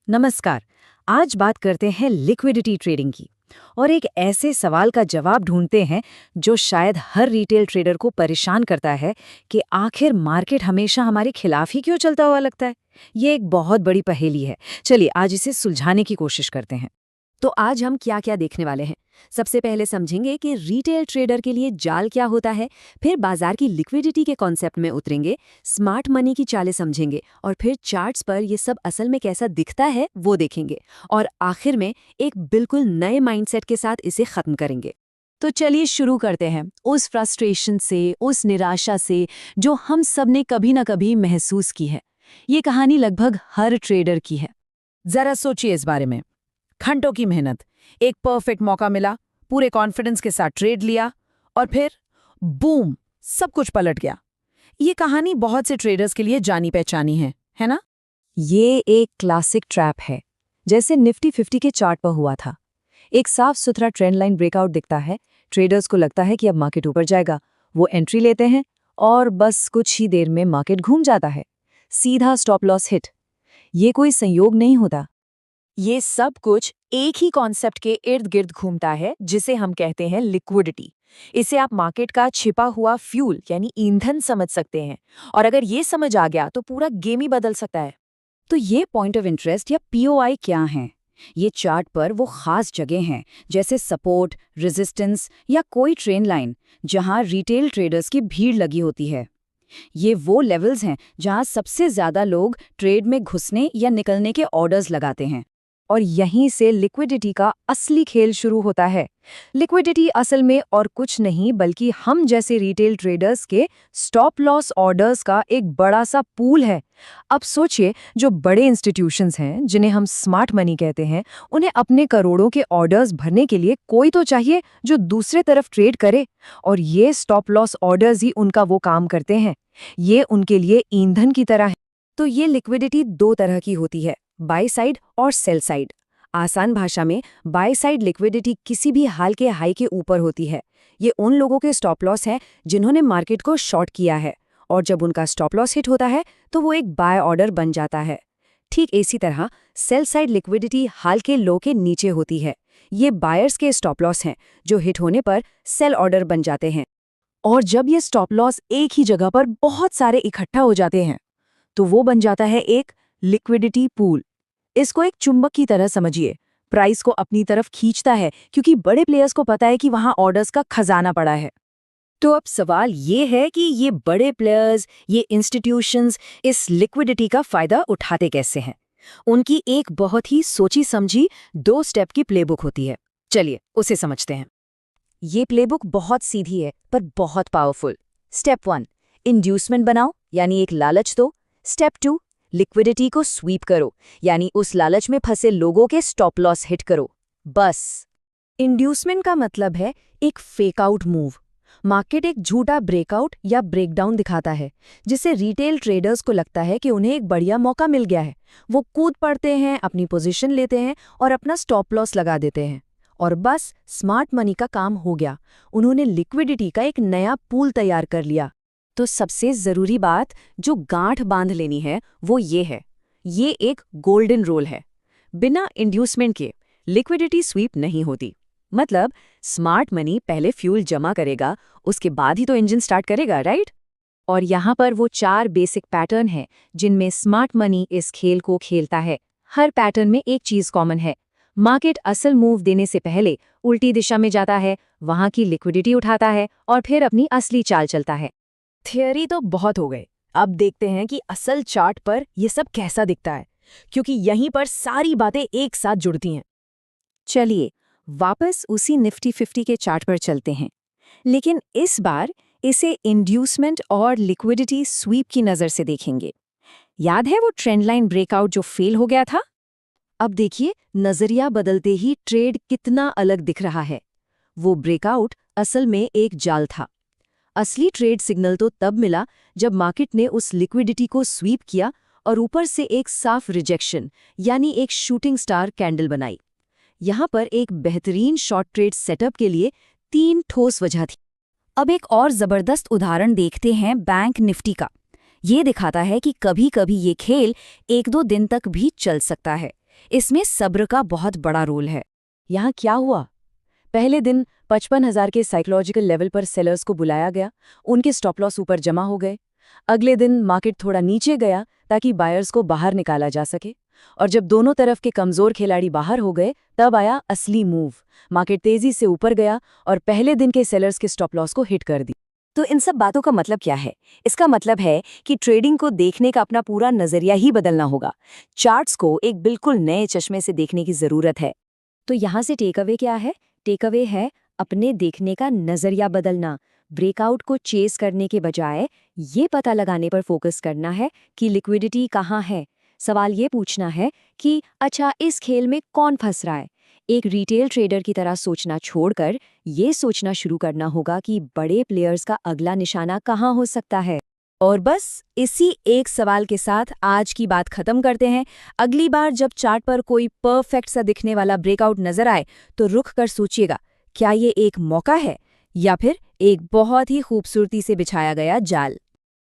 नमस्कार। आज बात करते हैं लिक्विडिटी ट्रेडिंग की और एक ऐसे सवाल का जवाब ढूंढते हैं जो शायद हर रिटेल ट्रेडर को परेशान करता है कि आखिर मार्केट हमेशा हमारे खिलाफ ही क्यों चलता हुआ लगता है। ये एक बहुत बड़ी पहेली है। चलिए आज इसे सुलझाने की कोशिश करते हैं। तो आज हम क्या क्या देखने वाले हैं। सबसे पहले समझेंगे कि रिटेल ट्रेडर के लिए जाल क्या होता है, फिर बाजार की लिक्विडिटी के कॉन्सेप्ट में उतरेंगे, स्मार्ट मनी की चालें समझेंगे और फिर चार्ट्स पर ये सब असल में कैसा दिखता है वो देखेंगे और आखिर में एक बिल्कुल नए माइंडसेट के साथ इसे खत्म करेंगे। तो चलिए शुरू करते हैं उस फ्रस्ट्रेशन से, उस निराशा से जो हम सब ने कभी ना कभी महसूस की है। ये कहानी लगभग हर ट्रेडर की है। जरा सोचिए इस बारे में। घंटों की मेहनत, एक परफेक्ट मौका मिला, पूरे कॉन्फिडेंस के साथ ट्रेड लिया और फिर बूम, सब कुछ पलट गया। ये कहानी बहुत से ट्रेडर्स के लिए जानी पहचानी है ना? ये एक क्लासिक ट्रैप है, जैसे निफ्टी 50 के चार्ट पर हुआ था। एक साफ सुथरा ट्रेंड लाइन ब्रेकआउट दिखता है, ट्रेडर्स को लगता है कि अब मार्केट ऊपर जाएगा। वो एंट्री लेते हैं और बस कुछ ही देर में मार्केट घूम जाता है। सीधा स्टॉप लॉस हिट। ये कोई संयोग नहीं होता। ये सब कुछ एक ही कॉन्सेप्ट के इर्द गिर्द घूमता है, जिसे हम कहते हैं लिक्विडिटी। इसे आप मार्केट का छिपा हुआ फ्यूल यानी ईंधन समझ सकते हैं। और अगर ये समझ आ गया तो पूरा गेम ही बदल सकता है। तो ये पॉइंट ऑफ इंटरेस्ट या पीओआई क्या है? ये चार्ट पर वो खास जगह हैं जैसे सपोर्ट, रेजिस्टेंस या कोई ट्रेंड लाइन जहां रिटेल ट्रेडर्स की भीड़ लगी होती है। ये वो लेवल्स हैं जहां सबसे ज्यादा लोग ट्रेड में घुसने या निकलने के ऑर्डर्स लगाते हैं। और यहीं से लिक्विडिटी का असली खेल शुरू होता है। लिक्विडिटी असल में और कुछ नहीं बल्कि हम जैसे रिटेल ट्रेडर्स के स्टॉप लॉस ऑर्डर्स का एक बड़ा सा पूल है। अब सोचिए, जो बड़े इंस्टीट्यूशंस हैं जिन्हें हम स्मार्ट मनी कहते हैं, उन्हें अपने करोड़ों के ऑर्डर्स भरने के लिए कोई तो चाहिए जो दूसरे तरफ ट्रेड करे, और ये स्टॉप लॉस ऑर्डर्स ही उनका वो काम करते हैं। ये उनके लिए ईंधन की तरह है। तो ये लिक्विडिटी दो तरह की होती है, बाय साइड और सेल साइड। आसान भाषा में बाय साइड लिक्विडिटी किसी भी हाल के हाई के ऊपर होती है। ये उन लोगों के स्टॉप लॉस है जिन्होंने मार्केट को शॉर्ट किया है, और जब उनका स्टॉप लॉस हिट होता है तो वो एक बाय ऑर्डर बन जाता है। ठीक इसी तरह सेल साइड लिक्विडिटी हाल के लो के नीचे होती है। ये बायर्स के स्टॉप लॉस हैं जो हिट होने पर सेल ऑर्डर बन जाते हैं। और जब ये स्टॉप लॉस एक ही जगह पर बहुत सारे इकट्ठा हो जाते हैं तो वो बन जाता है एक लिक्विडिटी पूल। इसको एक चुंबक की तरह समझिए, प्राइस को अपनी तरफ खींचता है क्योंकि बड़े प्लेयर्स को पता है कि वहां ऑर्डर्स का खजाना पड़ा है। तो अब सवाल ये है कि ये बड़े प्लेयर्स, ये इंस्टीट्यूशंस इस लिक्विडिटी का फायदा उठाते कैसे हैं? उनकी एक बहुत ही सोची समझी 2 स्टेप की प्लेबुक होती है। चलिए उसे समझते हैं। ये प्लेबुक बहुत सीधी है पर बहुत पावरफुल। स्टेप 1, इंड्यूसमेंट बनाओ यानी एक लालच दो। स्टेप 2, लिक्विडिटी को स्वीप करो यानी उस लालच में फंसे लोगों के स्टॉप लॉस हिट करो। बस। इंड्यूसमेंट का मतलब है एक फेक आउट मूव। मार्केट एक झूठा ब्रेकआउट या ब्रेकडाउन दिखाता है, जिससे रिटेल ट्रेडर्स को लगता है कि उन्हें एक बढ़िया मौका मिल गया है। वो कूद पड़ते हैं, अपनी पोजीशन लेते हैं और अपना स्टॉप लॉस लगा देते हैं। और बस स्मार्ट मनी का काम हो गया, उन्होंने लिक्विडिटी का एक नया पूल तैयार कर लिया। तो सबसे जरूरी बात जो गांठ बांध लेनी है वो ये है, ये एक गोल्डन रूल है। बिना इंड्यूसमेंट के लिक्विडिटी स्वीप नहीं होती। मतलब स्मार्ट मनी पहले फ्यूल जमा करेगा, उसके बाद ही तो इंजन स्टार्ट करेगा, राइट? और यहाँ पर वो 4 बेसिक पैटर्न हैं जिनमें स्मार्ट मनी इस खेल को खेलता है। हर पैटर्न में एक चीज कॉमन है, मार्केट असल मूव देने से पहले उल्टी दिशा में जाता है, वहां की लिक्विडिटी उठाता है और फिर अपनी असली चाल चलता है। थियरी तो बहुत हो गए, अब देखते हैं कि असल चार्ट पर ये सब कैसा दिखता है, क्योंकि यहीं पर सारी बातें एक साथ जुड़ती हैं। चलिए वापस उसी निफ्टी 50 के चार्ट पर चलते हैं, लेकिन इस बार इसे इंड्यूसमेंट और लिक्विडिटी स्वीप की नज़र से देखेंगे। याद है वो ट्रेंड लाइन ब्रेकआउट जो फेल हो गया था? अब देखिए नजरिया बदलते ही ट्रेड कितना अलग दिख रहा है। वो ब्रेकआउट असल में एक जाल था। असली ट्रेड सिग्नल तो तब मिला जब मार्केट ने उस लिक्विडिटी को स्वीप किया और ऊपर से एक साफ रिजेक्शन यानी एक शूटिंग स्टार कैंडल बनाई। यहाँ पर एक बेहतरीन शॉर्ट ट्रेड सेटअप के लिए 3 ठोस वजह थी। अब एक और जबरदस्त उदाहरण देखते हैं बैंक निफ्टी का। ये दिखाता है कि कभी-कभी ये खेल 1-2 दिन तक भी चल सकता है। इसमें सब्र का बहुत बड़ा रोल है। यहाँ क्या हुआ? पहले दिन 55,000 के साइकोलॉजिकल लेवल पर सेलर्स को बुलाया गया, उनके स्टॉप लॉस ऊपर जमा हो गए। अगले दिन मार्केट थोड़ा नीचे गया ताकि बायर्स को बाहर निकाला जा सके, और जब दोनों तरफ के कमजोर खिलाड़ी बाहर हो गए तब आया असली मूव। मार्केट तेजी से ऊपर गया और पहले दिन के सेलर्स के स्टॉप लॉस को हिट कर दी। तो इन सब बातों का मतलब क्या है? इसका मतलब है कि ट्रेडिंग को देखने का अपना पूरा नजरिया ही बदलना होगा। चार्ट्स को एक बिल्कुल नए चश्मे से देखने की जरूरत है। तो यहाँ से टेक अवे क्या है? टेक अवे है अपने देखने का नजरिया बदलना। ब्रेकआउट को चेस करने के बजाय ये पता लगाने पर फोकस करना है कि लिक्विडिटी कहाँ है। सवाल ये पूछना है कि अच्छा, इस खेल में कौन फंस रहा है? एक रिटेल ट्रेडर की तरह सोचना छोड़कर ये सोचना शुरू करना होगा कि बड़े प्लेयर्स का अगला निशाना कहाँ हो सकता है। और बस इसी एक सवाल के साथ आज की बात खत्म करते हैं। अगली बार जब चार्ट पर कोई परफेक्ट सा दिखने वाला ब्रेकआउट नजर आए तो रुक कर सोचिएगा, क्या ये एक मौका है या फिर एक बहुत ही खूबसूरती से बिछाया गया जाल।